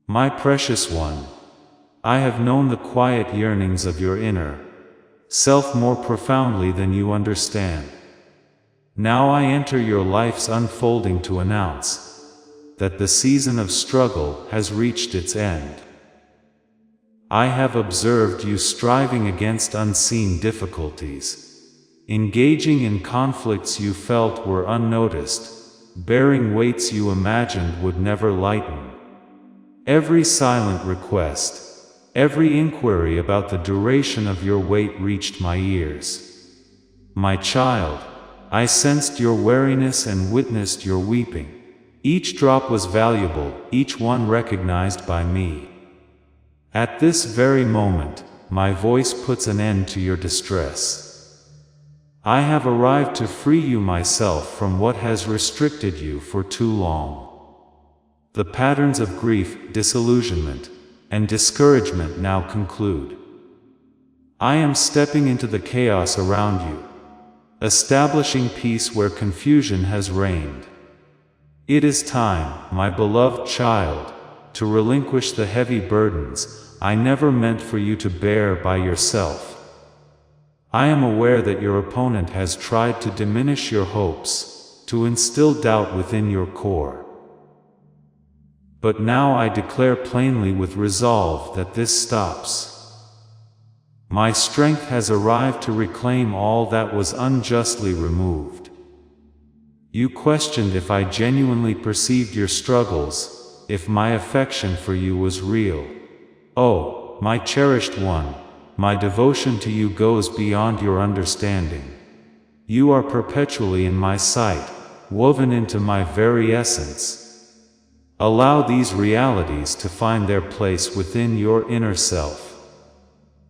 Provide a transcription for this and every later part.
My precious one, I have known the quiet yearnings of your inner self more profoundly than you understand. Now I enter your life's unfolding to announce that the season of struggle has reached its end. I have observed you striving against unseen difficulties, engaging in conflicts you felt were unnoticed, bearing weights you imagined would never lighten. Every silent request, every inquiry about the duration of your weight reached my ears. My child, I sensed your weariness and witnessed your weeping. Each drop was valuable, each one recognized by me. At this very moment, my voice puts an end to your distress. I have arrived to free you myself from what has restricted you for too long. The patterns of grief, disillusionment, and discouragement now conclude. I am stepping into the chaos around you, establishing peace where confusion has reigned. It is time, my beloved child, to relinquish the heavy burdens I never meant for you to bear by yourself. I am aware that your opponent has tried to diminish your hopes, to instill doubt within your core. But now I declare plainly with resolve that this stops. My strength has arrived to reclaim all that was unjustly removed. You questioned if I genuinely perceived your struggles, if my affection for you was real. Oh, my cherished one, my devotion to you goes beyond your understanding. You are perpetually in my sight, woven into my very essence. Allow these realities to find their place within your inner self.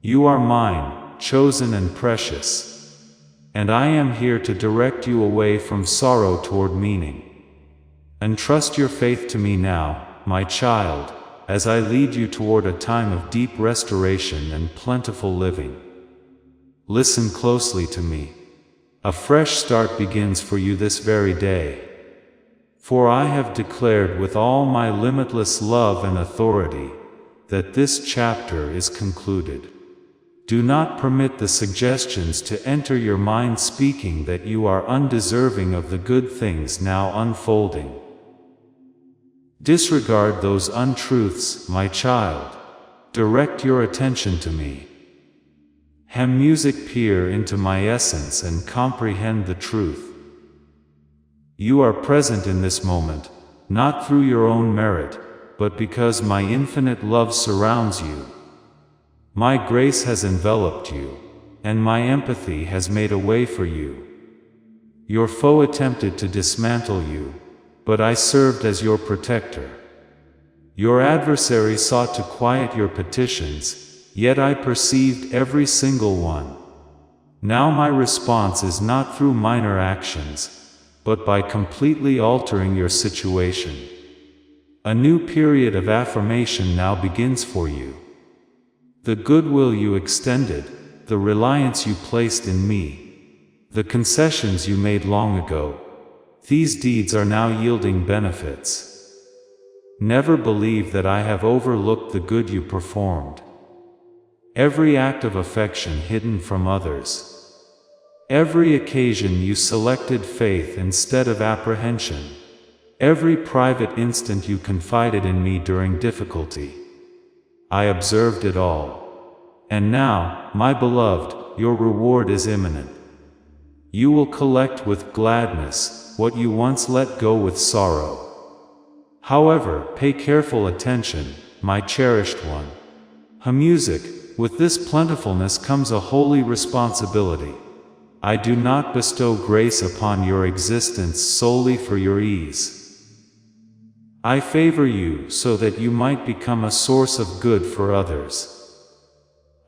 You are mine, chosen and precious. And I am here to direct you away from sorrow toward meaning. Entrust your faith to me now, my child, as I lead you toward a time of deep restoration and plentiful living. Listen closely to me. A fresh start begins for you this very day. For I have declared with all my limitless love and authority that this chapter is concluded. Do not permit the suggestions to enter your mind speaking that you are undeserving of the good things now unfolding. Disregard those untruths, my child. Direct your attention to me. Hem music, peer into my essence and comprehend the truth. You are present in this moment, not through your own merit, but because my infinite love surrounds you. My grace has enveloped you, and my empathy has made a way for you. Your foe attempted to dismantle you, but I served as your protector. Your adversary sought to quiet your petitions, yet I perceived every single one. Now my response is not through minor actions, but by completely altering your situation. A new period of affirmation now begins for you. The goodwill you extended, the reliance you placed in me, the concessions you made long ago, these deeds are now yielding benefits. Never believe that I have overlooked the good you performed. Every act of affection hidden from others. Every occasion you selected faith instead of apprehension. Every private instant you confided in me during difficulty. I observed it all. And now, my beloved, your reward is imminent. You will collect with gladness what you once let go with sorrow. However, pay careful attention, my cherished one. Music, with this plentifulness comes a holy responsibility. I do not bestow grace upon your existence solely for your ease. I favor you so that you might become a source of good for others.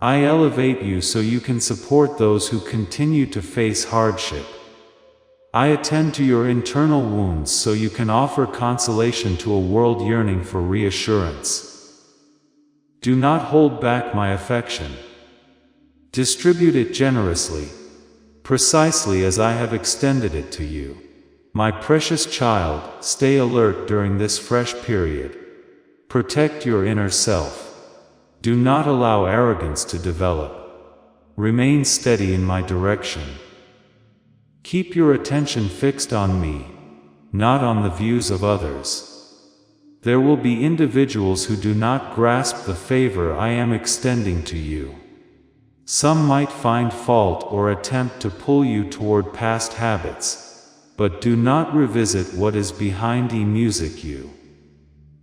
I elevate you so you can support those who continue to face hardship. I attend to your internal wounds so you can offer consolation to a world yearning for reassurance. Do not hold back my affection. Distribute it generously, precisely as I have extended it to you. My precious child, stay alert during this fresh period. Protect your inner self. Do not allow arrogance to develop. Remain steady in my direction. Keep your attention fixed on me, not on the views of others. There will be individuals who do not grasp the favor I am extending to you. Some might find fault or attempt to pull you toward past habits, but do not revisit what is behind music you.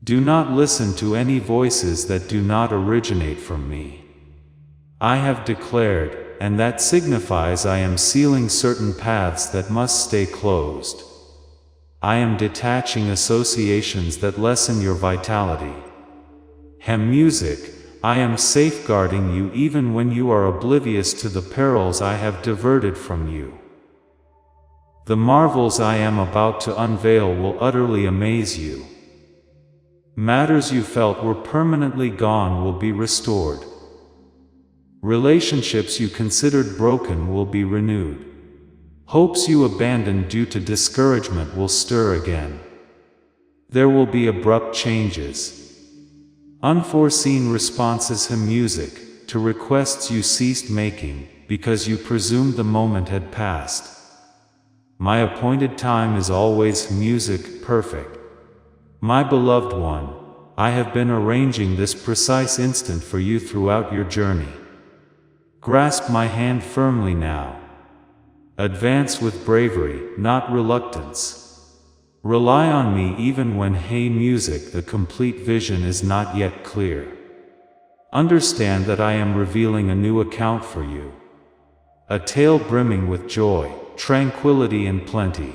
Do not listen to any voices that do not originate from me. I have declared, and that signifies I am sealing certain paths that must stay closed. I am detaching associations that lessen your vitality. Music, I am safeguarding you even when you are oblivious to the perils I have diverted from you. The marvels I am about to unveil will utterly amaze you. Matters you felt were permanently gone will be restored. Relationships you considered broken will be renewed. Hopes you abandoned due to discouragement will stir again. There will be abrupt changes. Unforeseen responses music to requests you ceased making, because you presumed the moment had passed. My appointed time is always music perfect. My beloved one, I have been arranging this precise instant for you throughout your journey. Grasp my hand firmly now. Advance with bravery, not reluctance. Rely on me even when music the complete vision is not yet clear. Understand that I am revealing a new account for you. A tale brimming with joy, tranquility and plenty.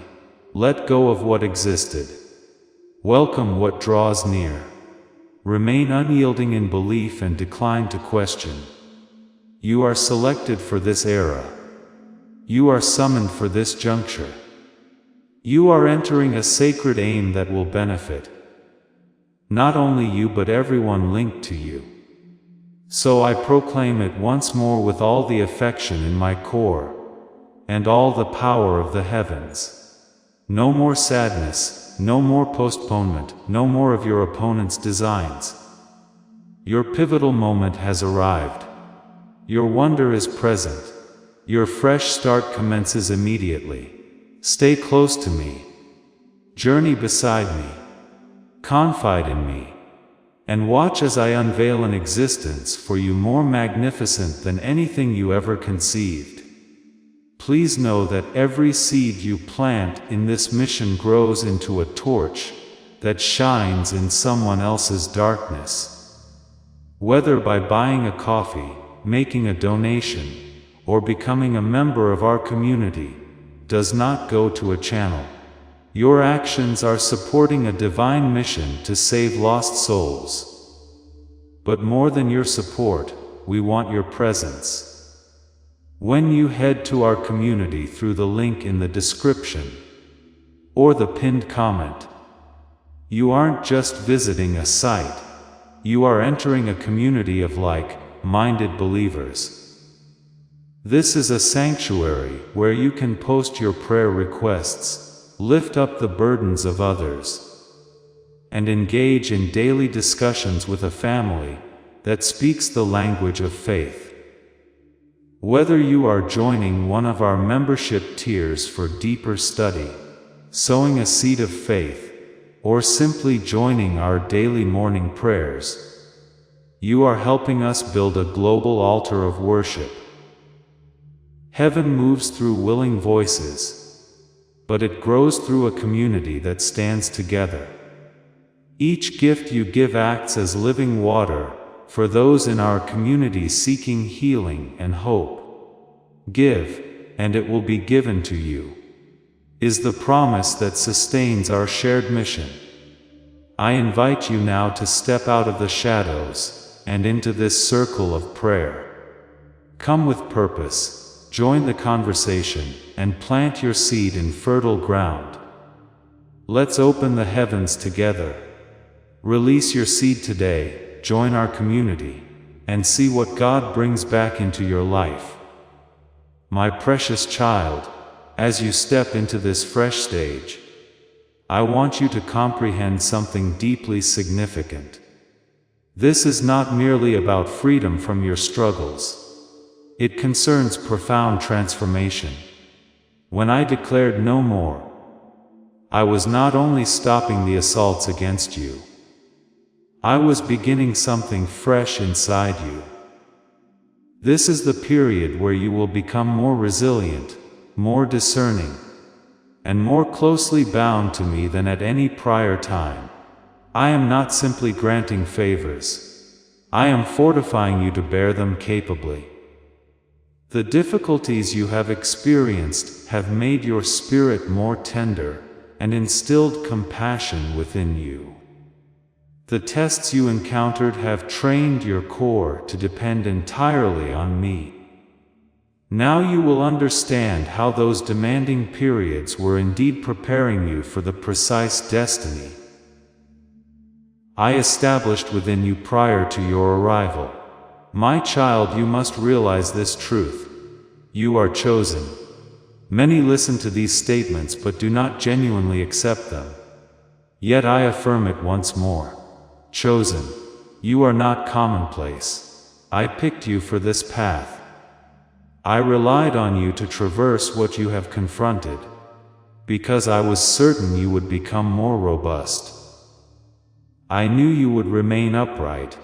Let go of what existed. Welcome what draws near. Remain unyielding in belief and decline to question. You are selected for this era. You are summoned for this juncture. You are entering a sacred aim that will benefit not only you but everyone linked to you. So I proclaim it once more with all the affection in my core, and all the power of the heavens. No more sadness, no more postponement, no more of your opponent's designs. Your pivotal moment has arrived. Your wonder is present. Your fresh start commences immediately. Stay close to me. Journey beside me. Confide in me. And watch as I unveil an existence for you more magnificent than anything you ever conceived. Please know that every seed you plant in this mission grows into a torch that shines in someone else's darkness. Whether by buying a coffee, making a donation, or becoming a member of our community, does not go to a channel. Your actions are supporting a divine mission to save lost souls. But more than your support, we want your presence. When you head to our community through the link in the description, or the pinned comment, you aren't just visiting a site, you are entering a community of like-minded believers. This is a sanctuary where you can post your prayer requests, lift up the burdens of others, and engage in daily discussions with a family that speaks the language of faith. Whether you are joining one of our membership tiers for deeper study, sowing a seed of faith, or simply joining our daily morning prayers, you are helping us build a global altar of worship. Heaven moves through willing voices, but it grows through a community that stands together. Each gift you give acts as living water for those in our community seeking healing and hope. Give, and it will be given to you, is the promise that sustains our shared mission. I invite you now to step out of the shadows and into this circle of prayer. Come with purpose, join the conversation, and plant your seed in fertile ground. Let's open the heavens together. Release your seed today, join our community, and see what God brings back into your life. My precious child, as you step into this fresh stage, I want you to comprehend something deeply significant. This is not merely about freedom from your struggles. It concerns profound transformation. When I declared no more, I was not only stopping the assaults against you, I was beginning something fresh inside you. This is the period where you will become more resilient, more discerning, and more closely bound to me than at any prior time. I am not simply granting favors. I am fortifying you to bear them capably. The difficulties you have experienced have made your spirit more tender and instilled compassion within you. The tests you encountered have trained your core to depend entirely on me. Now you will understand how those demanding periods were indeed preparing you for the precise destiny I established within you prior to your arrival. My child, you must realize this truth. You are chosen. Many listen to these statements but do not genuinely accept them. Yet I affirm it once more. Chosen. You are not commonplace. I picked you for this path. I relied on you to traverse what you have confronted, because I was certain you would become more robust. I knew you would remain upright,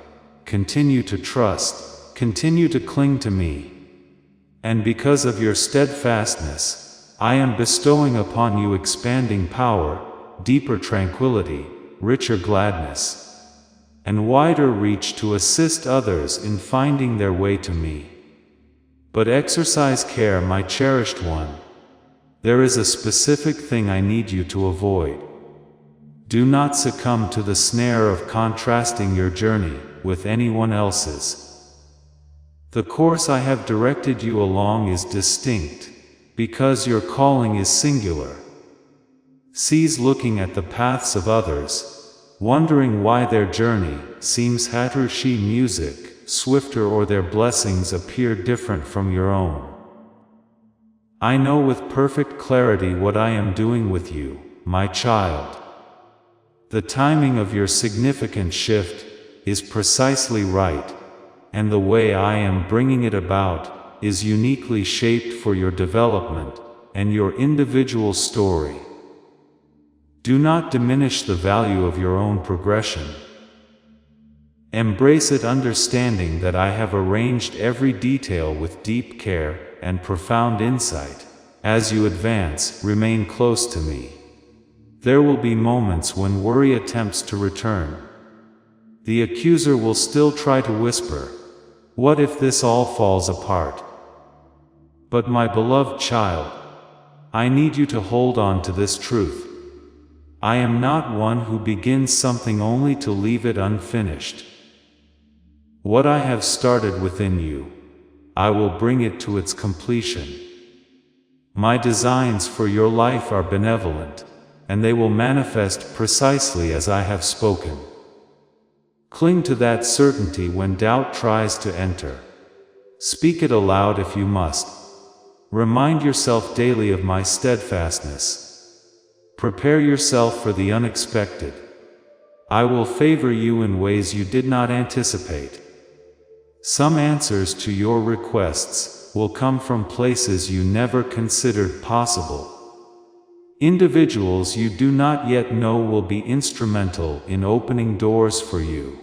continue to trust, continue to cling to me. And because of your steadfastness, I am bestowing upon you expanding power, deeper tranquility, richer gladness, and wider reach to assist others in finding their way to me. But exercise care, my cherished one. There is a specific thing I need you to avoid. Do not succumb to the snare of contrasting your journey with anyone else's. The course I have directed you along is distinct, because your calling is singular. Cease looking at the paths of others, wondering why their journey seems Hatrushi music, swifter, or their blessings appear different from your own. I know with perfect clarity what I am doing with you, my child. The timing of your significant shift is precisely right, and the way I am bringing it about is uniquely shaped for your development and your individual story. Do not diminish the value of your own progression. Embrace it, understanding that I have arranged every detail with deep care and profound insight. As you advance, remain close to me. There will be moments when worry attempts to return. The accuser will still try to whisper, "What if this all falls apart?" But my beloved child, I need you to hold on to this truth. I am not one who begins something only to leave it unfinished. What I have started within you, I will bring it to its completion. My designs for your life are benevolent, and they will manifest precisely as I have spoken. Cling to that certainty when doubt tries to enter. Speak it aloud if you must. Remind yourself daily of my steadfastness. Prepare yourself for the unexpected. I will favor you in ways you did not anticipate. Some answers to your requests will come from places you never considered possible. Individuals you do not yet know will be instrumental in opening doors for you.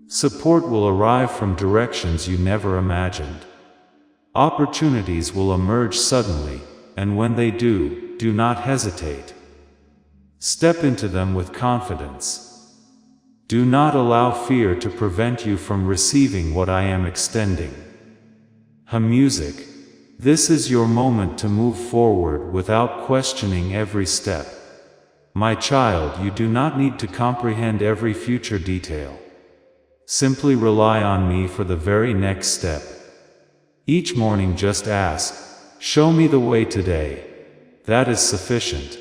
Support will arrive from directions you never imagined. Opportunities will emerge suddenly, and when they do, do not hesitate. Step into them with confidence. Do not allow fear to prevent you from receiving what I am extending. Music. This is your moment to move forward without questioning every step. My child, you do not need to comprehend every future detail. Simply rely on me for the very next step. Each morning just ask, "Show me the way today." That is sufficient.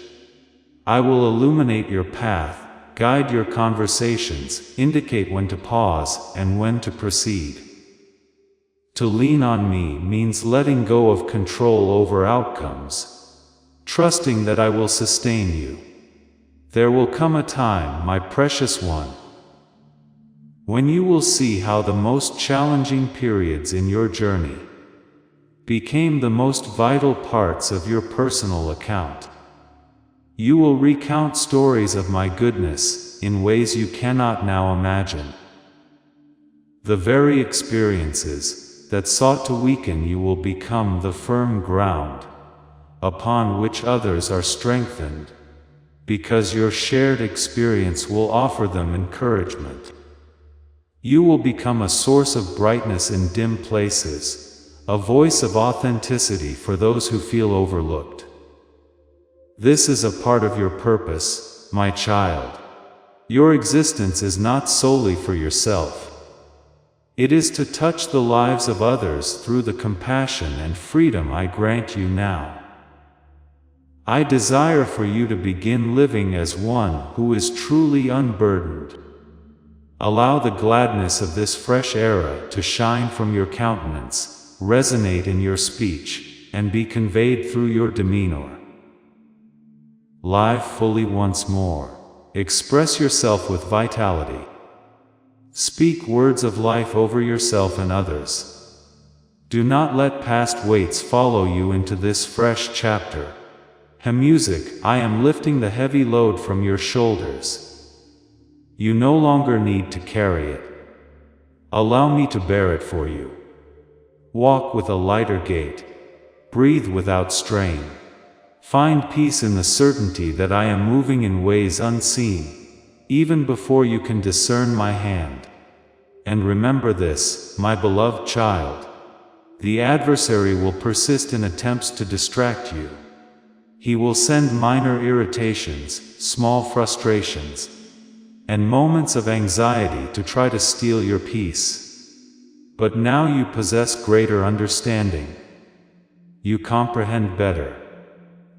I will illuminate your path, guide your conversations, indicate when to pause and when to proceed. To lean on me means letting go of control over outcomes, trusting that I will sustain you. There will come a time, my precious one, when you will see how the most challenging periods in your journey became the most vital parts of your personal account. You will recount stories of my goodness in ways you cannot now imagine. The very experiences that sought to weaken you will become the firm ground upon which others are strengthened, because your shared experience will offer them encouragement. You will become a source of brightness in dim places, a voice of authenticity for those who feel overlooked. This is a part of your purpose, my child. Your existence is not solely for yourself. It is to touch the lives of others through the compassion and freedom I grant you now. I desire for you to begin living as one who is truly unburdened. Allow the gladness of this fresh era to shine from your countenance, resonate in your speech, and be conveyed through your demeanor. Live fully once more. Express yourself with vitality. Speak words of life over yourself and others. Do not let past weights follow you into this fresh chapter. Music, I am lifting the heavy load from your shoulders. You no longer need to carry it. Allow me to bear it for you. Walk with a lighter gait. Breathe without strain. Find peace in the certainty that I am moving in ways unseen, even before you can discern my hand. And remember this, my beloved child. The adversary will persist in attempts to distract you. He will send minor irritations, small frustrations, and moments of anxiety to try to steal your peace. But now you possess greater understanding. You comprehend better.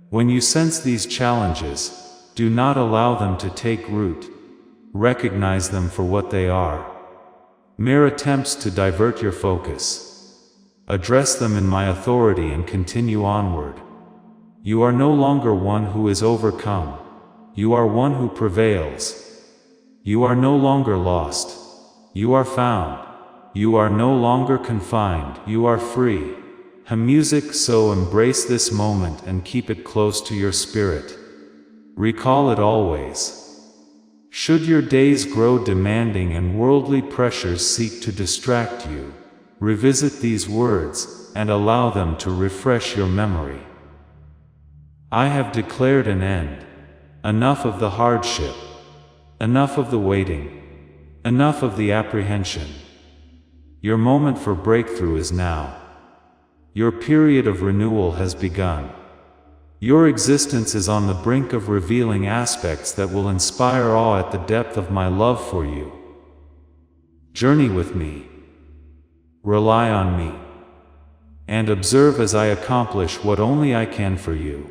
When you sense these challenges, do not allow them to take root. Recognize them for what they are. Mere attempts to divert your focus. Address them in my authority and continue onward. You are no longer one who is overcome. You are one who prevails. You are no longer lost. You are found. You are no longer confined. You are free. Music, so embrace this moment and keep it close to your spirit. Recall it always. Should your days grow demanding and worldly pressures seek to distract you, revisit these words and allow them to refresh your memory. I have declared an end. Enough of the hardship. Enough of the waiting. Enough of the apprehension. Your moment for breakthrough is now. Your period of renewal has begun. Your existence is on the brink of revealing aspects that will inspire awe at the depth of my love for you. Journey with me. Rely on me. And observe as I accomplish what only I can for you.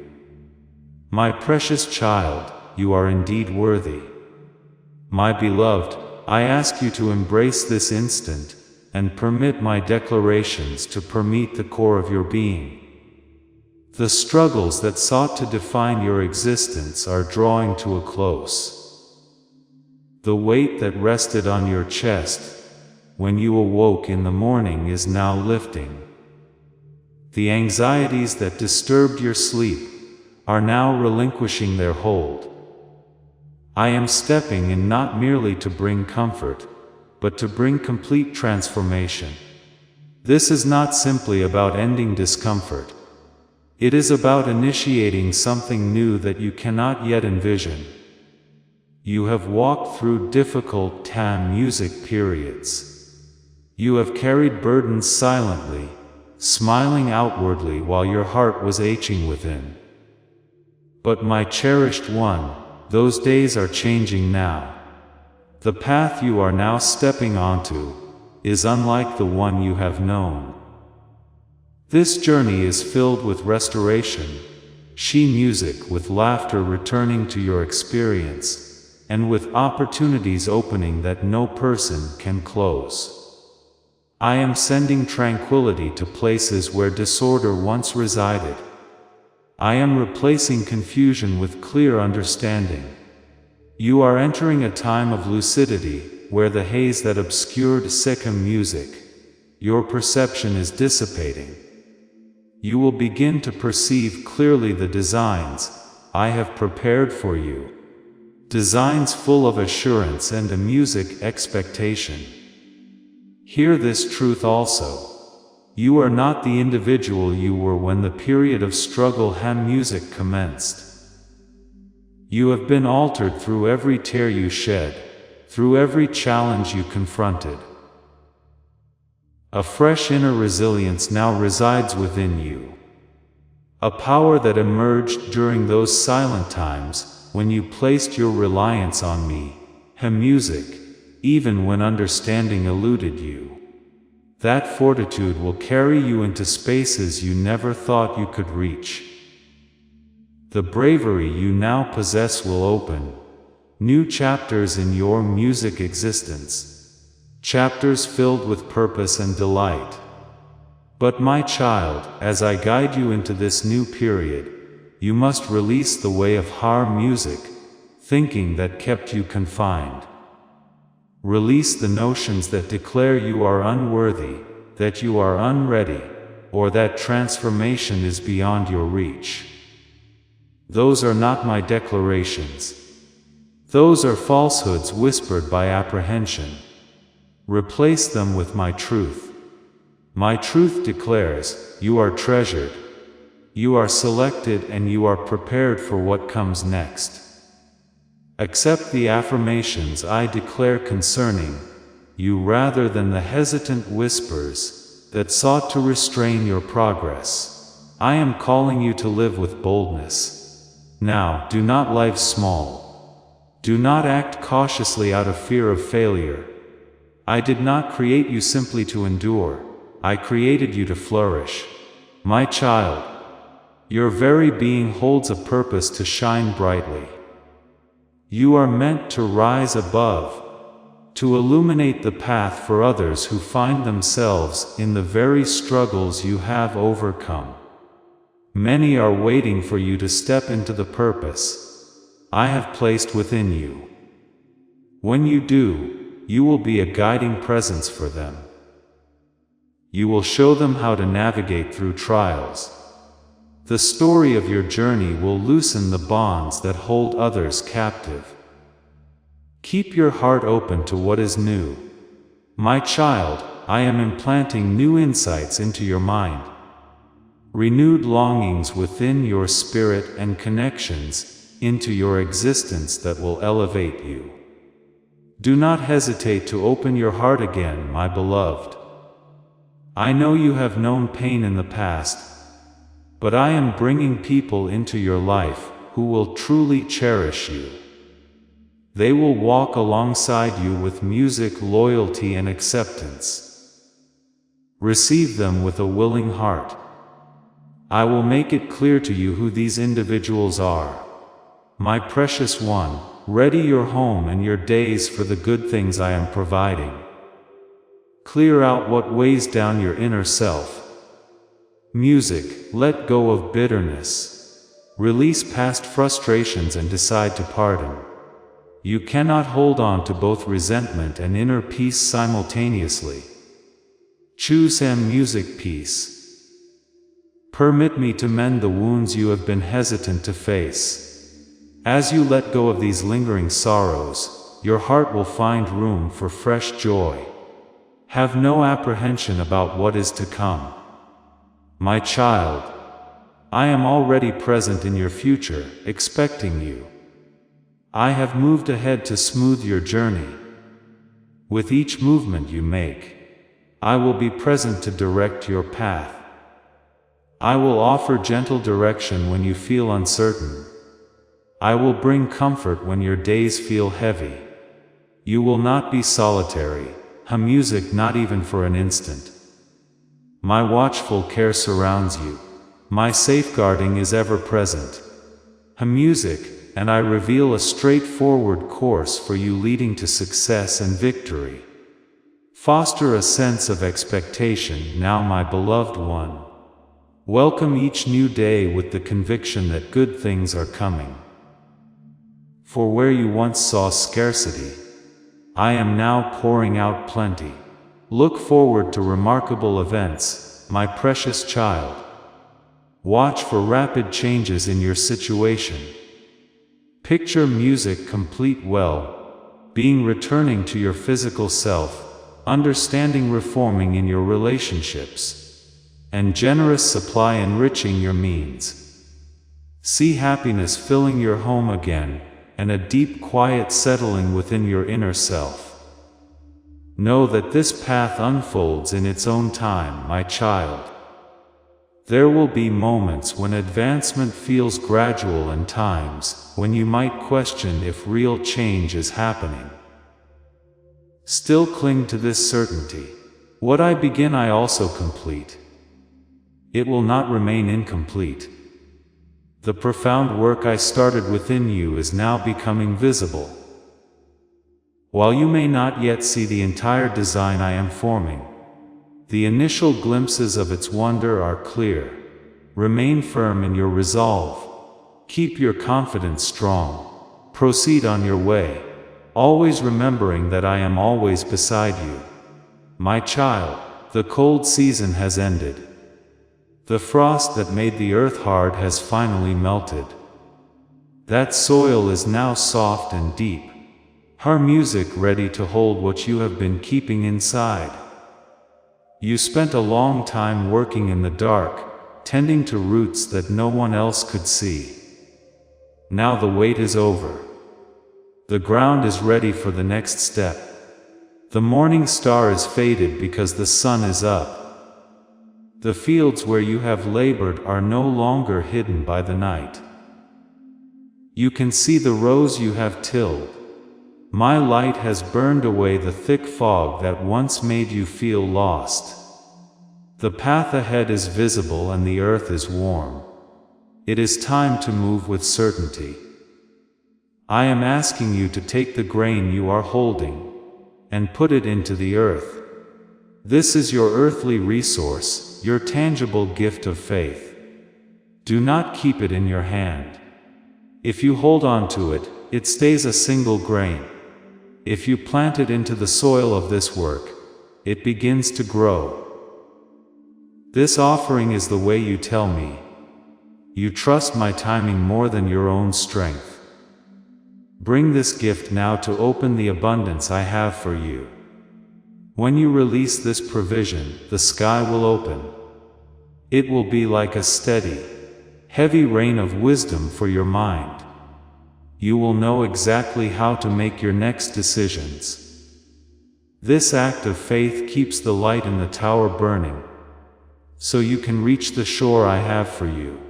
My precious child, you are indeed worthy. My beloved, I ask you to embrace this instant, and permit my declarations to permeate the core of your being. The struggles that sought to define your existence are drawing to a close. The weight that rested on your chest when you awoke in the morning is now lifting. The anxieties that disturbed your sleep are now relinquishing their hold. I am stepping in not merely to bring comfort, but to bring complete transformation. This is not simply about ending discomfort. It is about initiating something new that you cannot yet envision. You have walked through difficult music periods. You have carried burdens silently, smiling outwardly while your heart was aching within. But my cherished one, those days are changing now. The path you are now stepping onto is unlike the one you have known. This journey is filled with restoration, music with laughter returning to your experience, and with opportunities opening that no person can close. I am sending tranquility to places where disorder once resided. I am replacing confusion with clear understanding. You are entering a time of lucidity, where the haze that obscured Sikkim music, your perception is dissipating. You will begin to perceive clearly the designs I have prepared for you. Designs full of assurance and a music expectation. Hear this truth also. You are not the individual you were when the period of struggle ham music commenced. You have been altered through every tear you shed, through every challenge you confronted. A fresh inner resilience now resides within you. A power that emerged during those silent times when you placed your reliance on me, music, even when understanding eluded you. That fortitude will carry you into spaces you never thought you could reach. The bravery you now possess will open new chapters in your music existence, chapters filled with purpose and delight. But my child, as I guide you into this new period, you must release the way of harm music, thinking that kept you confined. Release the notions that declare you are unworthy, that you are unready, or that transformation is beyond your reach. Those are not my declarations. Those are falsehoods whispered by apprehension. Replace them with my truth. My truth declares, you are treasured. You are selected and you are prepared for what comes next. Accept the affirmations I declare concerning you rather than the hesitant whispers that sought to restrain your progress. I am calling you to live with boldness. Now, do not live small. Do not act cautiously out of fear of failure. I did not create you simply to endure. I created you to flourish. My child, your very being holds a purpose to shine brightly. You are meant to rise above, to illuminate the path for others who find themselves in the very struggles you have overcome. Many are waiting for you to step into the purpose I have placed within you. When you do, you will be a guiding presence for them. You will show them how to navigate through trials. The story of your journey will loosen the bonds that hold others captive. Keep your heart open to what is new. My child, I am implanting new insights into your mind. Renewed longings within your spirit and connections into your existence that will elevate you. Do not hesitate to open your heart again, my beloved. I know you have known pain in the past, but I am bringing people into your life who will truly cherish you. They will walk alongside you with music, loyalty, and acceptance. Receive them with a willing heart. I will make it clear to you who these individuals are. My precious one, ready your home and your days for the good things I am providing. Clear out what weighs down your inner self. Music, let go of bitterness. Release past frustrations and decide to pardon. You cannot hold on to both resentment and inner peace simultaneously. Choose music peace. Permit me to mend the wounds you have been hesitant to face. As you let go of these lingering sorrows, your heart will find room for fresh joy. Have no apprehension about what is to come. My child, I am already present in your future, expecting you. I have moved ahead to smooth your journey. With each movement you make, I will be present to direct your path. I will offer gentle direction when you feel uncertain. I will bring comfort when your days feel heavy. You will not be solitary, music not even for an instant. My watchful care surrounds you. My safeguarding is ever present. Music, and I reveal a straightforward course for you leading to success and victory. Foster a sense of expectation now, my beloved one. Welcome each new day with the conviction that good things are coming. For where you once saw scarcity, I am now pouring out plenty. Look forward to remarkable events, my precious child. Watch for rapid changes in your situation. Picture music complete well-being returning to your physical self, understanding reforming in your relationships, and generous supply enriching your means. See happiness filling your home again, and a deep quiet settling within your inner self. Know that this path unfolds in its own time, my child. There will be moments when advancement feels gradual and times when you might question if real change is happening. Still cling to this certainty. What I begin I also complete. It will not remain incomplete. The profound work I started within you is now becoming visible. While you may not yet see the entire design I am forming, the initial glimpses of its wonder are clear. Remain firm in your resolve. Keep your confidence strong. Proceed on your way, always remembering that I am always beside you. My child, the cold season has ended. The frost that made the earth hard has finally melted. That soil is now soft and deep. Her music ready to hold what you have been keeping inside. You spent a long time working in the dark, tending to roots that no one else could see. Now the wait is over. The ground is ready for the next step. The morning star is faded because the sun is up. The fields where you have labored are no longer hidden by the night. You can see the rows you have tilled. My light has burned away the thick fog that once made you feel lost. The path ahead is visible and the earth is warm. It is time to move with certainty. I am asking you to take the grain you are holding and put it into the earth. This is your earthly resource, your tangible gift of faith. Do not keep it in your hand. If you hold on to it, it stays a single grain. If you plant it into the soil of this work, it begins to grow. This offering is the way you tell me. You trust my timing more than your own strength. Bring this gift now to open the abundance I have for you. When you release this provision, the sky will open. It will be like a steady, heavy rain of wisdom for your mind. You will know exactly how to make your next decisions. This act of faith keeps the light in the tower burning, so you can reach the shore I have for you.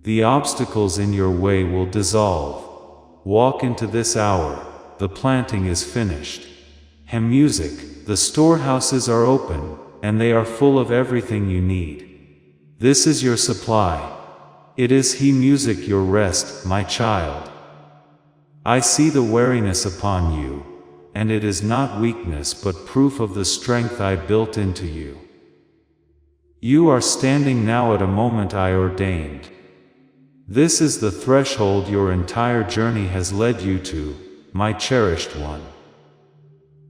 The obstacles in your way will dissolve. Walk into this hour. The planting is finished. Hem music, the storehouses are open, and they are full of everything you need. This is your supply. It is he music your rest, my child. I see the weariness upon you, and it is not weakness but proof of the strength I built into you. You are standing now at a moment I ordained. This is the threshold your entire journey has led you to, my cherished one.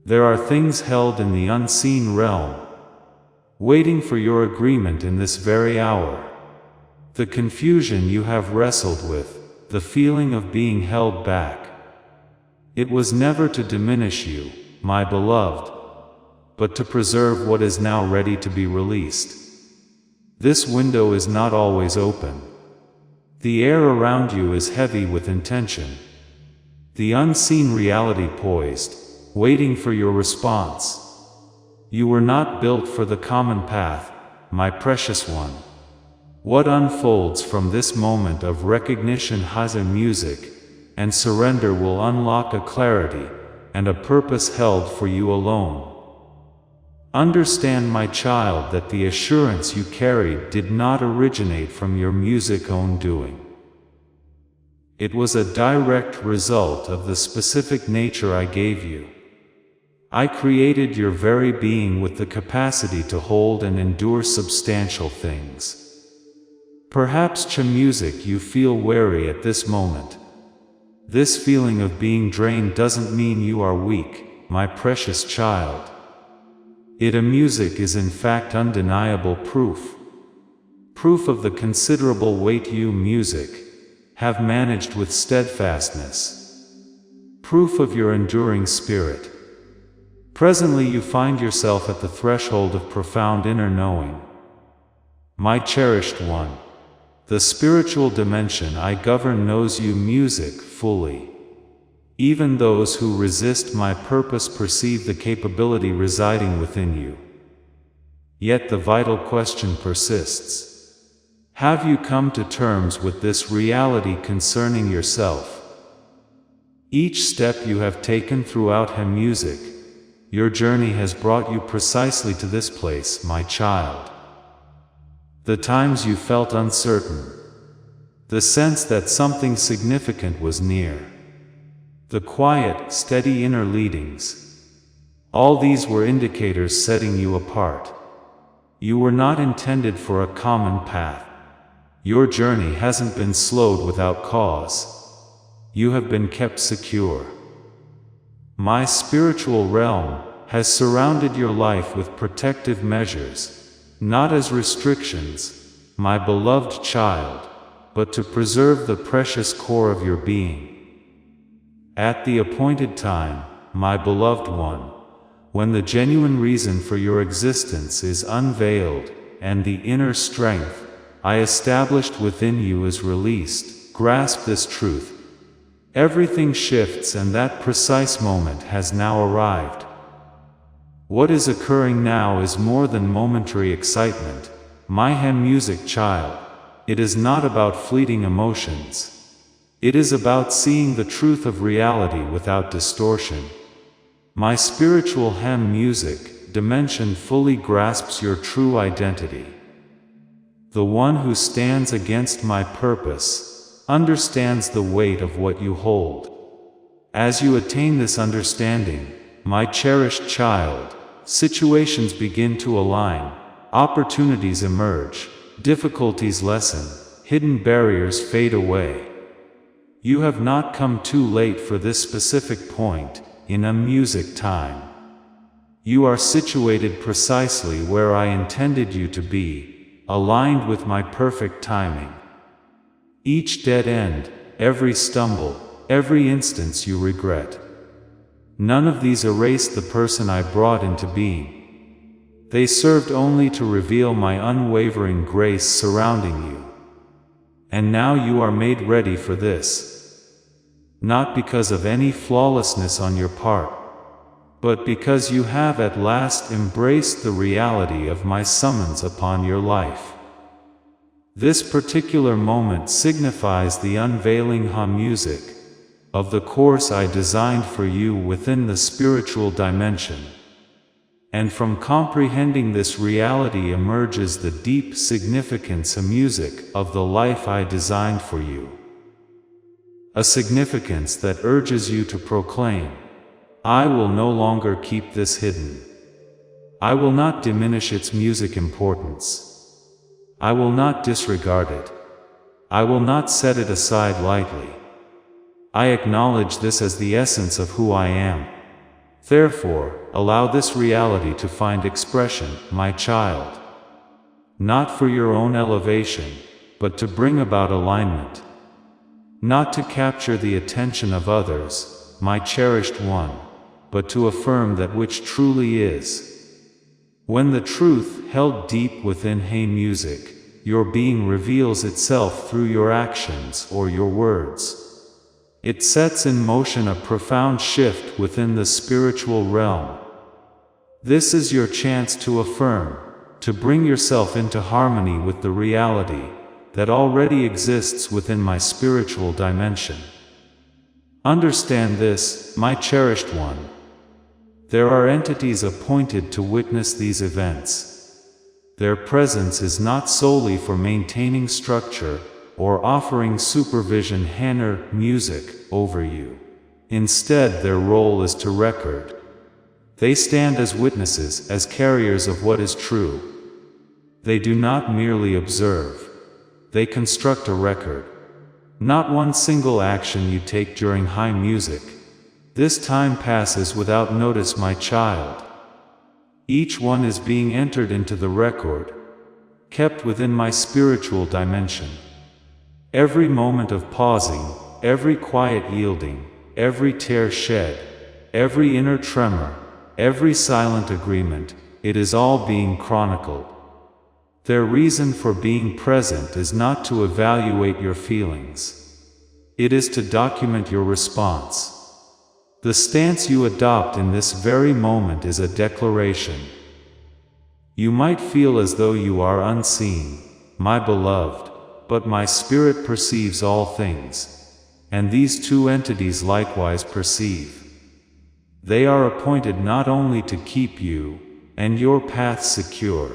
There are things held in the unseen realm, waiting for your agreement in this very hour. The confusion you have wrestled with, the feeling of being held back. It was never to diminish you, my beloved, but to preserve what is now ready to be released. This window is not always open. The air around you is heavy with intention. The unseen reality poised, waiting for your response. You were not built for the common path, my precious one. What unfolds from this moment of recognition has a music, and surrender will unlock a clarity, and a purpose held for you alone. Understand, my child, that the assurance you carried did not originate from your music's own doing. It was a direct result of the specific nature I gave you. I created your very being with the capacity to hold and endure substantial things. Perhaps music you feel weary at this moment. This feeling of being drained doesn't mean you are weak, my precious child. Music is in fact undeniable proof. Proof of the considerable weight you, music, have managed with steadfastness. Proof of your enduring spirit. Presently you find yourself at the threshold of profound inner knowing. My cherished one, the spiritual dimension I govern knows you, music, fully. Even those who resist my purpose perceive the capability residing within you. Yet the vital question persists. Have you come to terms with this reality concerning yourself? Each step you have taken throughout music, your journey has brought you precisely to this place, my child. The times you felt uncertain, the sense that something significant was near, the quiet, steady inner leadings, all these were indicators setting you apart. You were not intended for a common path. Your journey hasn't been slowed without cause. You have been kept secure. My spiritual realm has surrounded your life with protective measures, not as restrictions, my beloved child, but to preserve the precious core of your being. At the appointed time, my beloved one, when the genuine reason for your existence is unveiled, and the inner strength I established within you is released, grasp this truth. Everything shifts, and that precise moment has now arrived. What is occurring now is more than momentary excitement, my music child. It is not about fleeting emotions. It is about seeing the truth of reality without distortion. My spiritual music dimension fully grasps your true identity. The one who stands against my purpose understands the weight of what you hold. As you attain this understanding, my cherished child, situations begin to align, opportunities emerge, difficulties lessen, hidden barriers fade away. You have not come too late for this specific point in music time. You are situated precisely where I intended you to be, aligned with my perfect timing. Each dead end, every stumble, every instance you regret, none of these erased the person I brought into being. They served only to reveal my unwavering grace surrounding you. And now you are made ready for this. Not because of any flawlessness on your part, but because you have at last embraced the reality of my summons upon your life. This particular moment signifies the unveiling music of the course I designed for you within the spiritual dimension. And from comprehending this reality emerges the deep significance music of the life I designed for you. A significance that urges you to proclaim, I will no longer keep this hidden. I will not diminish its music importance. I will not disregard it. I will not set it aside lightly. I acknowledge this as the essence of who I am. Therefore, allow this reality to find expression, my child. Not for your own elevation, but to bring about alignment. Not to capture the attention of others, my cherished one, but to affirm that which truly is. When the truth held deep within music, your being reveals itself through your actions or your words. It sets in motion a profound shift within the spiritual realm. This is your chance to affirm, to bring yourself into harmony with the reality that already exists within my spiritual dimension. Understand this, my cherished one. There are entities appointed to witness these events. Their presence is not solely for maintaining structure or offering supervision music over you. Instead, their role is to record. They stand as witnesses, as carriers of what is true. They do not merely observe. They construct a record. Not one single action you take during high music. This time passes without notice, my child. Each one is being entered into the record, kept within my spiritual dimension. Every moment of pausing, every quiet yielding, every tear shed, every inner tremor, every silent agreement, it is all being chronicled. Their reason for being present is not to evaluate your feelings. It is to document your response. The stance you adopt in this very moment is a declaration. You might feel as though you are unseen, my beloved, but my spirit perceives all things, and these two entities likewise perceive. They are appointed not only to keep you and your path secure,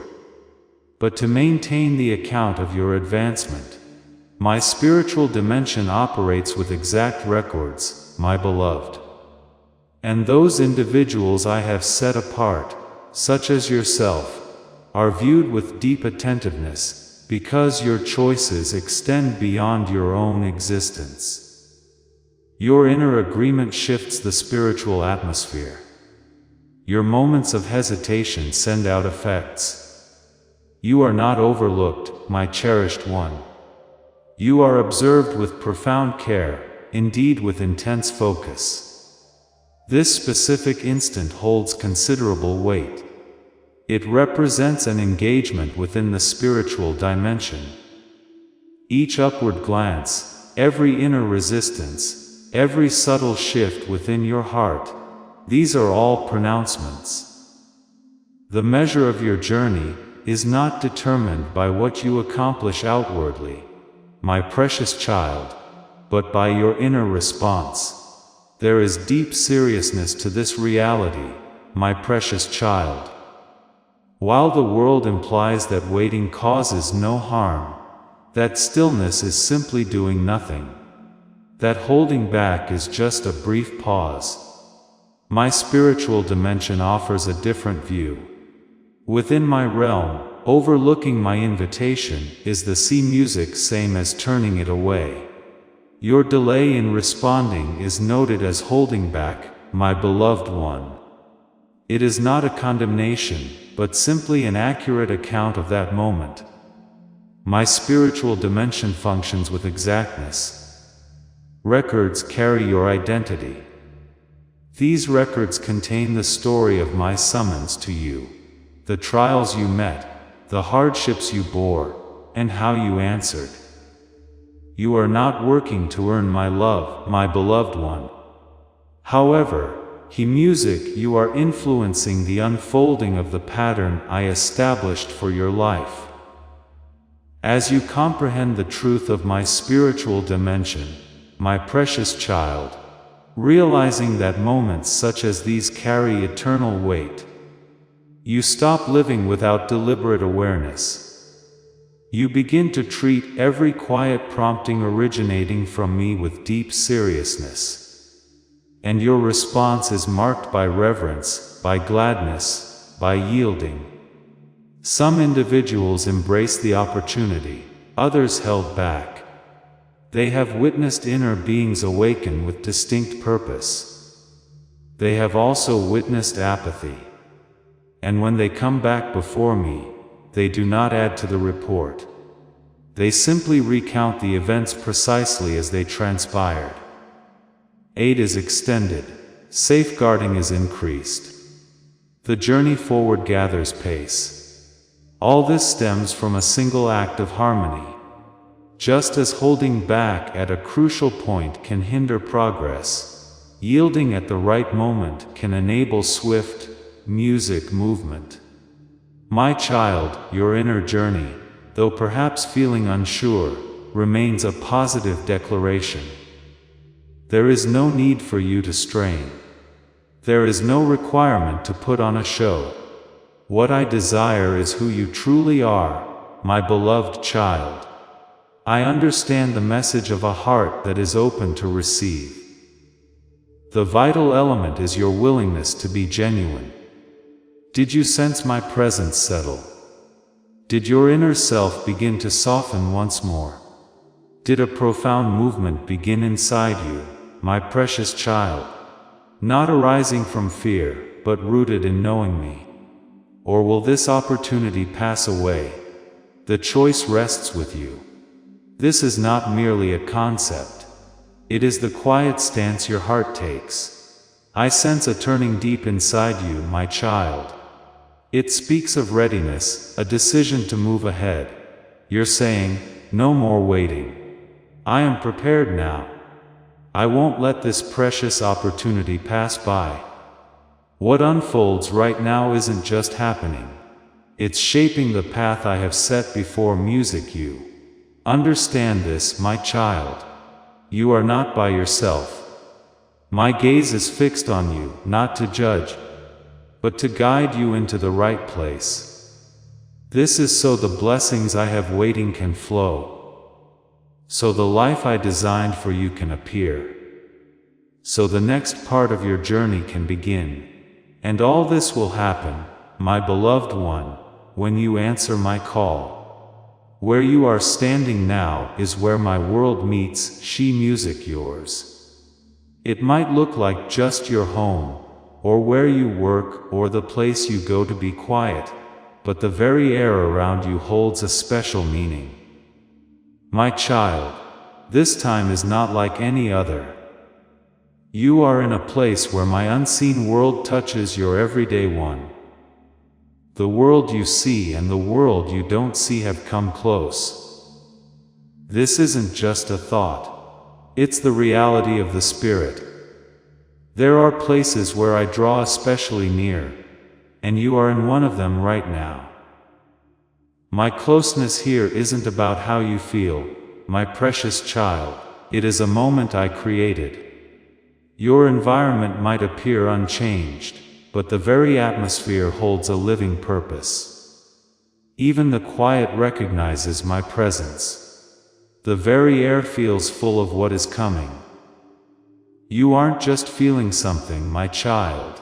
but to maintain the account of your advancement. My spiritual dimension operates with exact records, my beloved. And those individuals I have set apart, such as yourself, are viewed with deep attentiveness, because your choices extend beyond your own existence. Your inner agreement shifts the spiritual atmosphere. Your moments of hesitation send out effects. You are not overlooked, my cherished one. You are observed with profound care, indeed with intense focus. This specific instant holds considerable weight. It represents an engagement within the spiritual dimension. Each upward glance, every inner resistance, every subtle shift within your heart, these are all pronouncements. The measure of your journey is not determined by what you accomplish outwardly, my precious child, but by your inner response. There is deep seriousness to this reality, my precious child. While the world implies that waiting causes no harm, that stillness is simply doing nothing, that holding back is just a brief pause, my spiritual dimension offers a different view. Within my realm, overlooking my invitation, is the sea music, same as turning it away. Your delay in responding is noted as holding back, my beloved one. It is not a condemnation, but simply an accurate account of that moment. My spiritual dimension functions with exactness. Records carry your identity. These records contain the story of my summons to you, the trials you met, the hardships you bore, and how you answered. You are not working to earn my love, my beloved one. However, music, you are influencing the unfolding of the pattern I established for your life. As you comprehend the truth of my spiritual dimension, my precious child, realizing that moments such as these carry eternal weight, you stop living without deliberate awareness. You begin to treat every quiet prompting originating from me with deep seriousness. And your response is marked by reverence, by gladness, by yielding. Some individuals embrace the opportunity, others held back. They have witnessed inner beings awaken with distinct purpose. They have also witnessed apathy. And when they come back before me, they do not add to the report. They simply recount the events precisely as they transpired. Aid is extended, safeguarding is increased. The journey forward gathers pace. All this stems from a single act of harmony. Just as holding back at a crucial point can hinder progress, yielding at the right moment can enable swift, music movement. My child, your inner journey, though perhaps feeling unsure, remains a positive declaration. There is no need for you to strain. There is no requirement to put on a show. What I desire is who you truly are, my beloved child. I understand the message of a heart that is open to receive. The vital element is your willingness to be genuine. Did you sense my presence settle? Did your inner self begin to soften once more? Did a profound movement begin inside you, my precious child? Not arising from fear, but rooted in knowing me. Or will this opportunity pass away? The choice rests with you. This is not merely a concept. It is the quiet stance your heart takes. I sense a turning deep inside you, my child. It speaks of readiness, a decision to move ahead. You're saying, no more waiting. I am prepared now. I won't let this precious opportunity pass by. What unfolds right now isn't just happening. It's shaping the path I have set before music. You understand this, my child. You are not by yourself. My gaze is fixed on you, not to judge, but to guide you into the right place. This is so the blessings I have waiting can flow. So the life I designed for you can appear. So the next part of your journey can begin. And all this will happen, my beloved one, when you answer my call. Where you are standing now is where my world meets she music yours. It might look like just your home, or where you work, or the place you go to be quiet, but the very air around you holds a special meaning. My child, this time is not like any other. You are in a place where my unseen world touches your everyday one. The world you see and the world you don't see have come close. This isn't just a thought. It's the reality of the spirit. There are places where I draw especially near, and you are in one of them right now. My closeness here isn't about how you feel, my precious child. It is a moment I created. Your environment might appear unchanged, but the very atmosphere holds a living purpose. Even the quiet recognizes my presence. The very air feels full of what is coming. You aren't just feeling something, my child.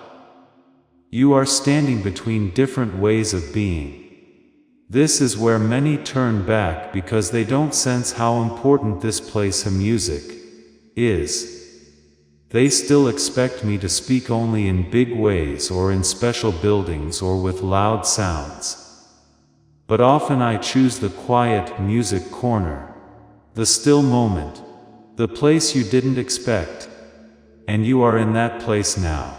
You are standing between different ways of being. This is where many turn back because they don't sense how important this place of music is. They still expect me to speak only in big ways or in special buildings or with loud sounds. But often I choose the quiet music corner, the still moment, the place you didn't expect. And you are in that place now.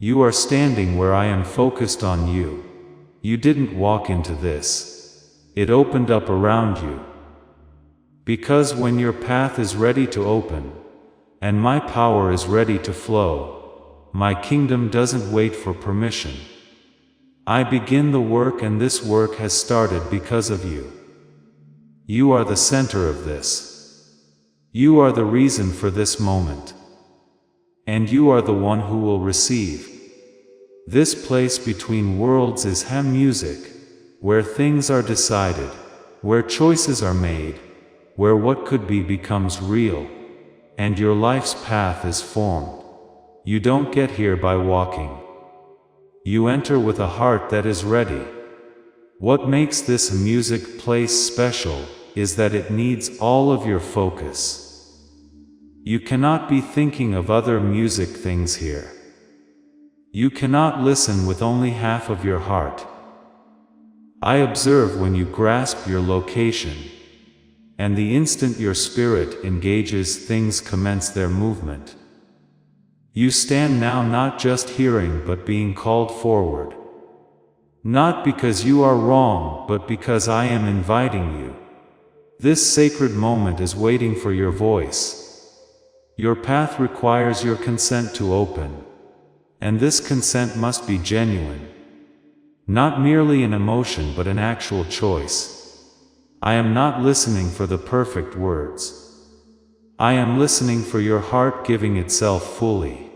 You are standing where I am focused on you. You didn't walk into this. It opened up around you. Because when your path is ready to open, and my power is ready to flow, my kingdom doesn't wait for permission. I begin the work, and this work has started because of you. You are the center of this. You are the reason for this moment. And you are the one who will receive. This place between worlds is Ham music, where things are decided, where choices are made, where what could be becomes real, and your life's path is formed. You don't get here by walking. You enter with a heart that is ready. What makes this music place special is that it needs all of your focus. You cannot be thinking of other music things here. You cannot listen with only half of your heart. I observe when you grasp your location, and the instant your spirit engages, things commence their movement. You stand now not just hearing but being called forward. Not because you are wrong, but because I am inviting you. This sacred moment is waiting for your voice. Your path requires your consent to open. And this consent must be genuine. Not merely an emotion but an actual choice. I am not listening for the perfect words. I am listening for your heart giving itself fully.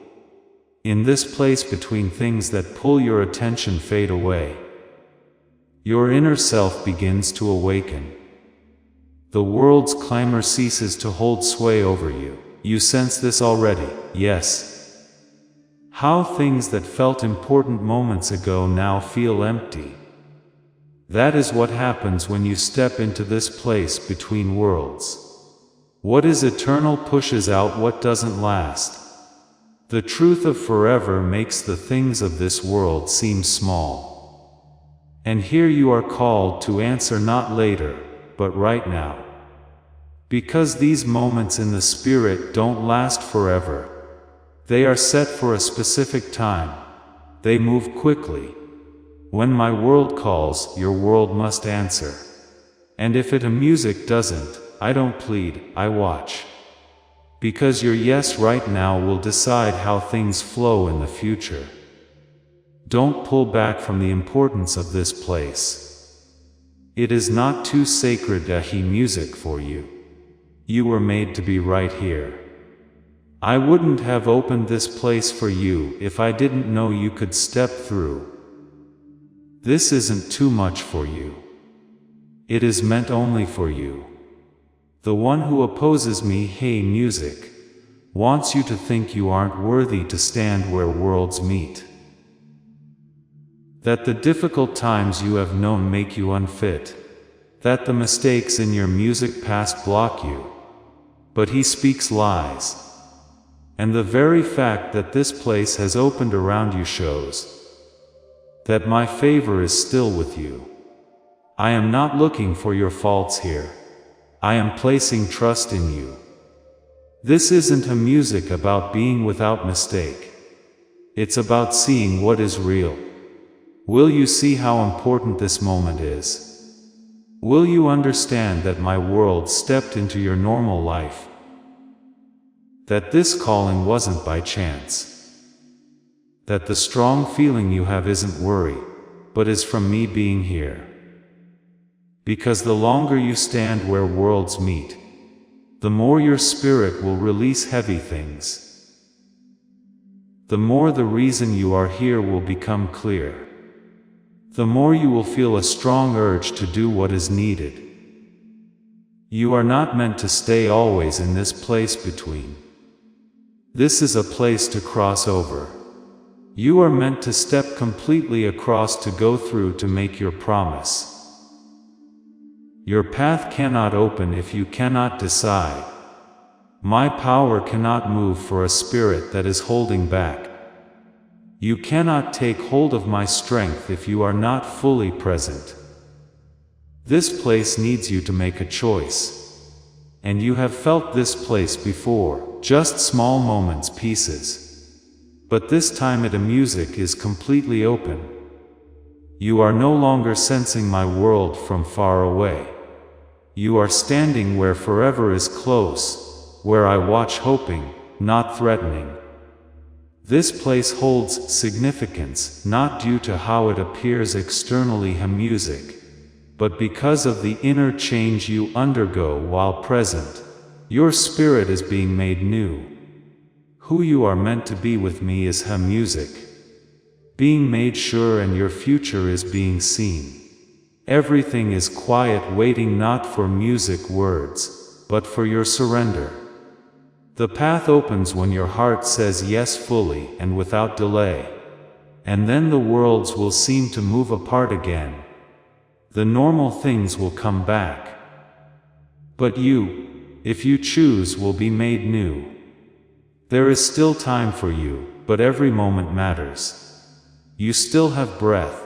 In this place between things that pull your attention fade away, your inner self begins to awaken. The world's clamor ceases to hold sway over you. You sense this already, yes. How things that felt important moments ago now feel empty. That is what happens when you step into this place between worlds. What is eternal pushes out what doesn't last. The truth of forever makes the things of this world seem small. And here you are called to answer not later, but right now. Because these moments in the Spirit don't last forever. They are set for a specific time. They move quickly. When my world calls, your world must answer. And if a music doesn't, I don't plead, I watch. Because your yes right now will decide how things flow in the future. Don't pull back from the importance of this place. It is not too sacred music for you. You were made to be right here. I wouldn't have opened this place for you if I didn't know you could step through. This isn't too much for you. It is meant only for you. The one who opposes me, hey music, wants you to think you aren't worthy to stand where worlds meet. That the difficult times you have known make you unfit. That the mistakes in your music past block you. But he speaks lies. And the very fact that this place has opened around you shows that my favor is still with you. I am not looking for your faults here. I am placing trust in you. This isn't a music about being without mistake. It's about seeing what is real. Will you see how important this moment is? Will you understand that my world stepped into your normal life? That this calling wasn't by chance. That the strong feeling you have isn't worry, but is from me being here. Because the longer you stand where worlds meet, the more your spirit will release heavy things. The more the reason you are here will become clear. The more you will feel a strong urge to do what is needed. You are not meant to stay always in this place between. This is a place to cross over. You are meant to step completely across to go through to make your promise. Your path cannot open if you cannot decide. My power cannot move for a spirit that is holding back. You cannot take hold of my strength if you are not fully present. This place needs you to make a choice. And you have felt this place before, just small moments, pieces. But this time music is completely open. You are no longer sensing my world from far away. You are standing where forever is close, where I watch hoping, not threatening. This place holds significance, not due to how it appears externally music, but because of the inner change you undergo while present. Your spirit is being made new. Who you are meant to be with me is music. Being made sure and your future is being seen. Everything is quiet, waiting not for music words, but for your surrender. The path opens when your heart says yes fully and without delay. And then the worlds will seem to move apart again. The normal things will come back. But you, if you choose, will be made new. There is still time for you, but every moment matters. You still have breath.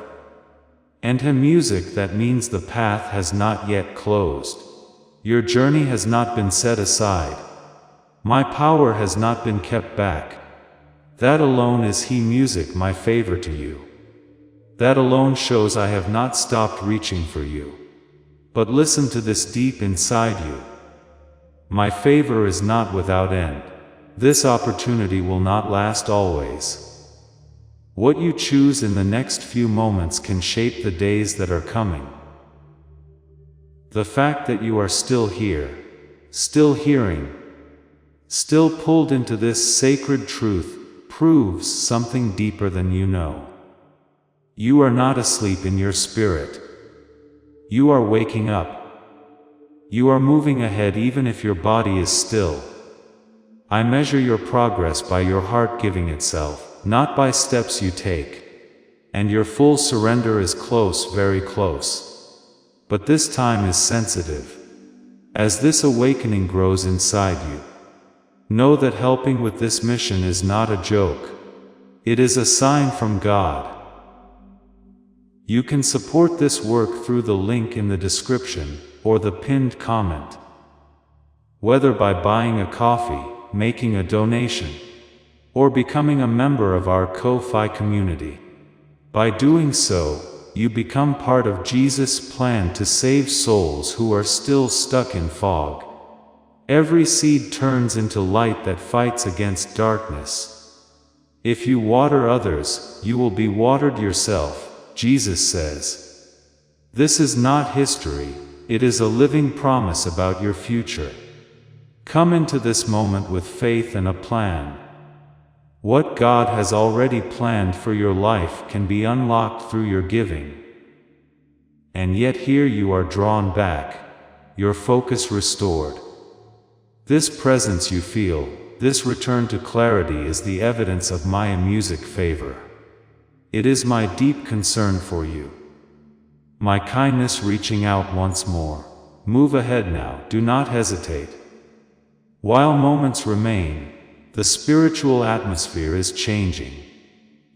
And music, that means the path has not yet closed. Your journey has not been set aside. My power has not been kept back. That alone is music, my favor to you. That alone shows I have not stopped reaching for you. But listen to this deep inside you. My favor is not without end. This opportunity will not last always. What you choose in the next few moments can shape the days that are coming. The fact that you are still here, still hearing, still pulled into this sacred truth, proves something deeper than you know. You are not asleep in your spirit. You are waking up. You are moving ahead even if your body is still. I measure your progress by your heart giving itself, not by steps you take. And your full surrender is close, very close. But this time is sensitive. As this awakening grows inside you, know that helping with this mission is not a joke. It is a sign from God. You can support this work through the link in the description or the pinned comment. Whether by buying a coffee, making a donation, or becoming a member of our Ko-Fi community. By doing so, you become part of Jesus' plan to save souls who are still stuck in fog. Every seed turns into light that fights against darkness. If you water others, you will be watered yourself, Jesus says. This is not history, it is a living promise about your future. Come into this moment with faith and a plan. What God has already planned for your life can be unlocked through your giving. And yet here you are drawn back, your focus restored. This presence you feel, this return to clarity is the evidence of my amusic favor. It is my deep concern for you. My kindness reaching out once more. Move ahead now, do not hesitate. While moments remain, the spiritual atmosphere is changing.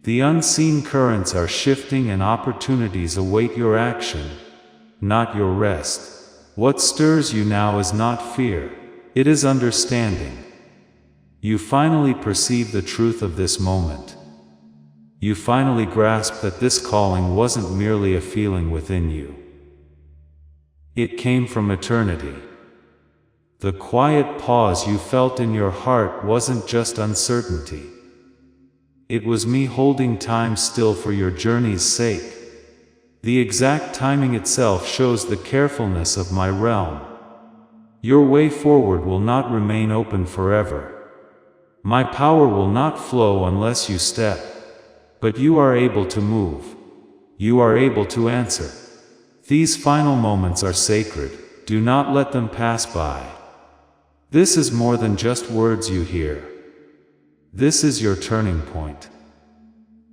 The unseen currents are shifting and opportunities await your action, not your rest. What stirs you now is not fear, it is understanding. You finally perceive the truth of this moment. You finally grasp that this calling wasn't merely a feeling within you. It came from eternity. The quiet pause you felt in your heart wasn't just uncertainty. It was me holding time still for your journey's sake. The exact timing itself shows the carefulness of my realm. Your way forward will not remain open forever. My power will not flow unless you step. But you are able to move. You are able to answer. These final moments are sacred. Do not let them pass by. This is more than just words you hear. This is your turning point.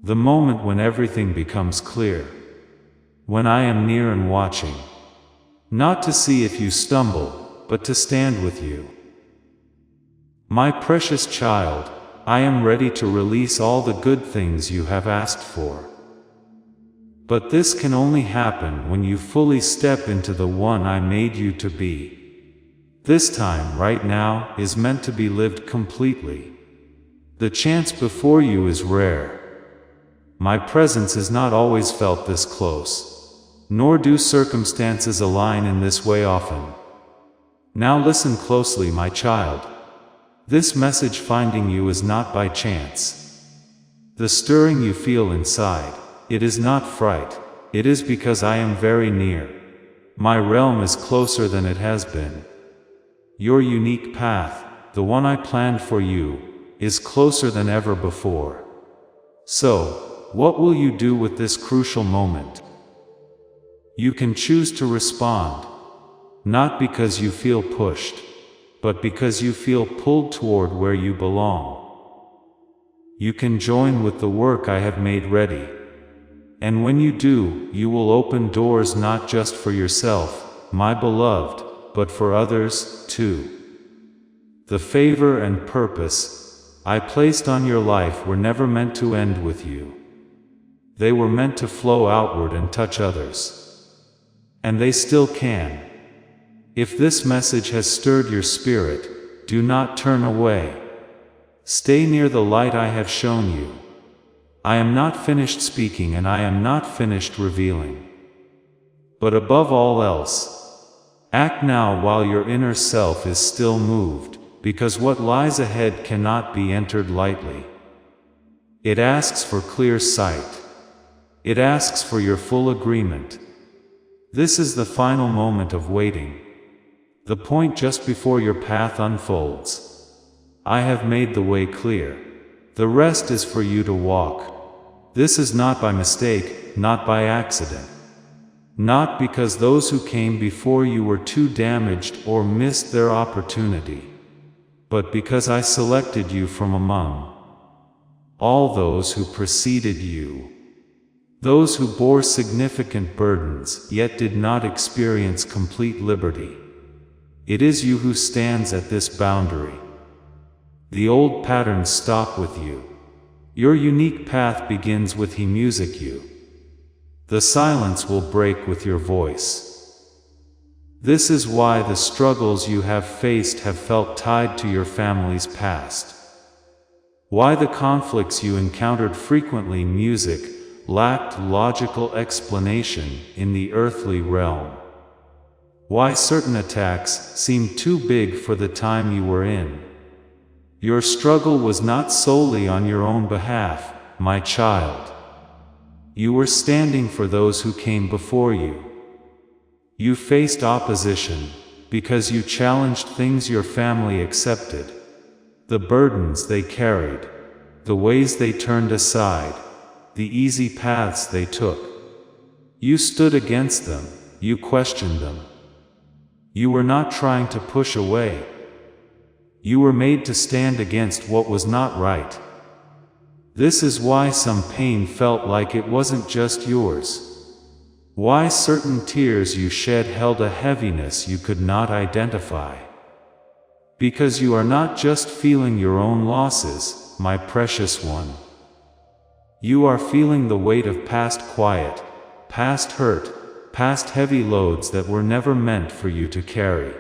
The moment when everything becomes clear. When I am near and watching. Not to see if you stumble, but to stand with you. My precious child, I am ready to release all the good things you have asked for. But this can only happen when you fully step into the one I made you to be. This time, right now, is meant to be lived completely. The chance before you is rare. My presence is not always felt this close, nor do circumstances align in this way often. Now listen closely, my child. This message finding you is not by chance. The stirring you feel inside, it is not fright, it is because I am very near. My realm is closer than it has been. Your unique path, the one I planned for you, is closer than ever before. So, what will you do with this crucial moment? You can choose to respond, not because you feel pushed, but because you feel pulled toward where you belong. You can join with the work I have made ready. And when you do, you will open doors not just for yourself, my beloved, but for others, too. The favor and purpose I placed on your life were never meant to end with you. They were meant to flow outward and touch others. And they still can. If this message has stirred your spirit, do not turn away. Stay near the light I have shown you. I am not finished speaking and I am not finished revealing. But above all else, act now while your inner self is still moved, because what lies ahead cannot be entered lightly. It asks for clear sight. It asks for your full agreement. This is the final moment of waiting. The point just before your path unfolds. I have made the way clear. The rest is for you to walk. This is not by mistake, not by accident. Not because those who came before you were too damaged or missed their opportunity, but because I selected you from among all those who preceded you. Those who bore significant burdens, yet did not experience complete liberty. It is you who stands at this boundary. The old patterns stop with you. Your unique path begins with He music you. The silence will break with your voice. This is why the struggles you have faced have felt tied to your family's past. Why the conflicts you encountered frequently music lacked logical explanation in the earthly realm. Why certain attacks seemed too big for the time you were in. Your struggle was not solely on your own behalf, my child. You were standing for those who came before you. You faced opposition because you challenged things your family accepted, the burdens they carried, the ways they turned aside, the easy paths they took. You stood against them, you questioned them. You were not trying to push away. You were made to stand against what was not right. This is why some pain felt like it wasn't just yours. Why certain tears you shed held a heaviness you could not identify. Because you are not just feeling your own losses, my precious one. You are feeling the weight of past quiet, past hurt, past heavy loads that were never meant for you to carry.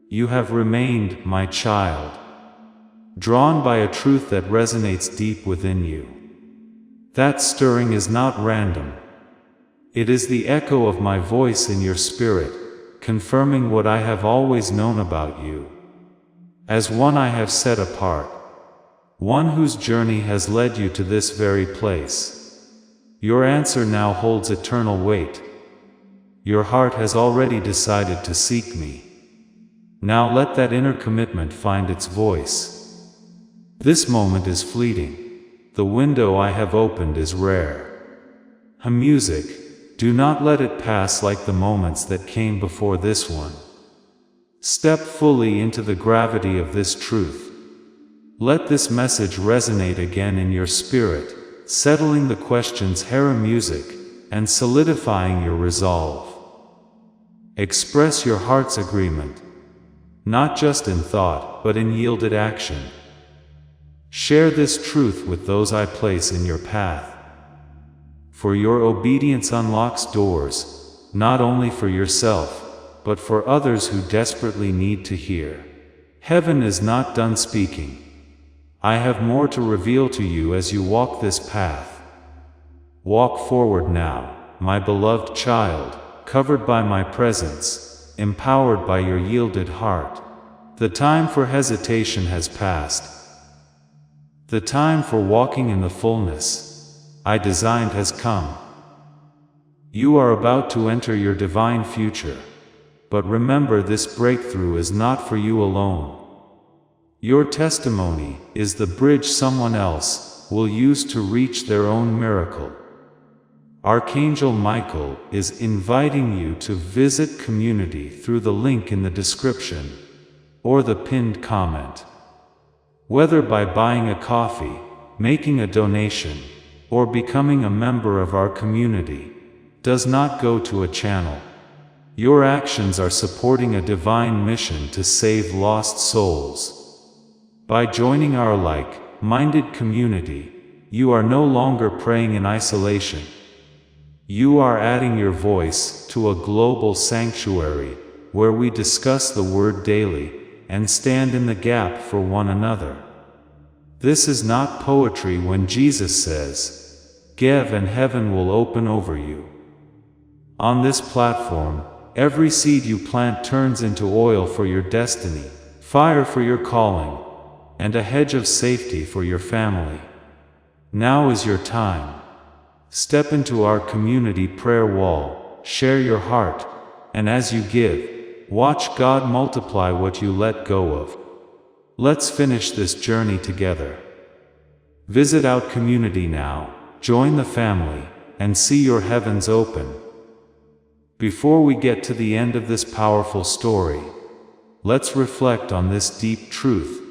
You have remained, my child, drawn by a truth that resonates deep within you. That stirring is not random. It is the echo of my voice in your spirit, confirming what I have always known about you. As one I have set apart, one whose journey has led you to this very place. Your answer now holds eternal weight. Your heart has already decided to seek me. Now let that inner commitment find its voice. This moment is fleeting. The window I have opened is rare. Music, do not let it pass like the moments that came before this one. Step fully into the gravity of this truth. Let this message resonate again in your spirit, settling the questions music, and solidifying your resolve. Express your heart's agreement, not just in thought, but in yielded action. Share this truth with those I place in your path. For your obedience unlocks doors, not only for yourself, but for others who desperately need to hear. Heaven is not done speaking. I have more to reveal to you as you walk this path. Walk forward now, my beloved child, covered by my presence, empowered by your yielded heart. The time for hesitation has passed. The time for walking in the fullness I designed has come. You are about to enter your divine future. But remember, this breakthrough is not for you alone. Your testimony is the bridge someone else will use to reach their own miracle. Archangel Michael is inviting you to visit community through the link in the description or the pinned comment. Whether by buying a coffee, making a donation, or becoming a member of our community, does not go to a channel. Your actions are supporting a divine mission to save lost souls. By joining our like-minded community, you are no longer praying in isolation. You are adding your voice to a global sanctuary where we discuss the Word daily and stand in the gap for one another. This is not poetry when Jesus says, "Give and heaven will open over you." On this platform, every seed you plant turns into oil for your destiny, fire for your calling, and a hedge of safety for your family. Now is your time. Step into our community prayer wall, share your heart, and as you give, watch God multiply what you let go of. Let's finish this journey together. Visit our community now, join the family, and see your heavens open. Before we get to the end of this powerful story, let's reflect on this deep truth.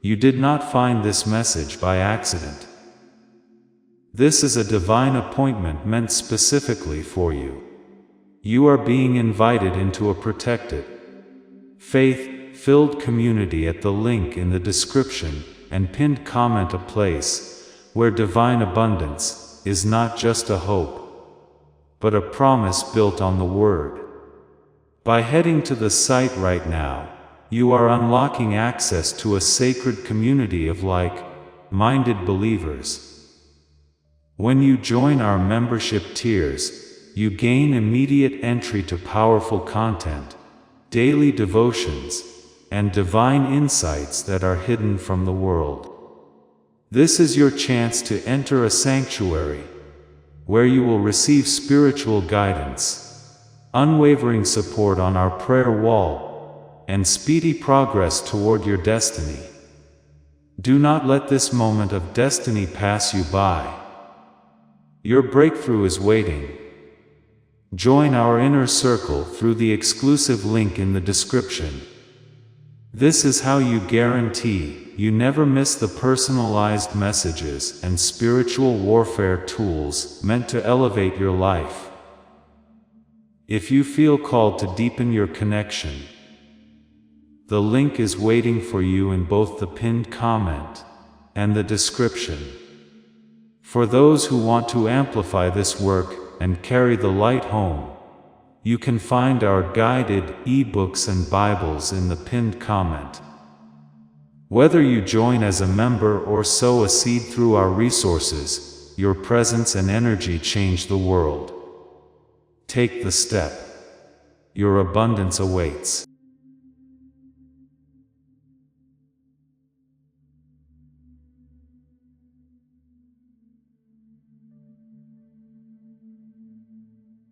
You did not find this message by accident. This is a divine appointment meant specifically for you. You are being invited into a protected, faith-filled community at the link in the description and pinned comment, a place where divine abundance is not just a hope, but a promise built on the Word. By heading to the site right now, you are unlocking access to a sacred community of like-minded believers. When you join our membership tiers, you gain immediate entry to powerful content, daily devotions, and divine insights that are hidden from the world. This is your chance to enter a sanctuary, where you will receive spiritual guidance, unwavering support on our prayer wall, and speedy progress toward your destiny. Do not let this moment of destiny pass you by. Your breakthrough is waiting. Join our inner circle through the exclusive link in the description. This is how you guarantee you never miss the personalized messages and spiritual warfare tools meant to elevate your life. If you feel called to deepen your connection, the link is waiting for you in both the pinned comment and the description. For those who want to amplify this work and carry the light home, you can find our guided e-books and Bibles in the pinned comment. Whether you join as a member or sow a seed through our resources, your presence and energy change the world. Take the step. Your abundance awaits.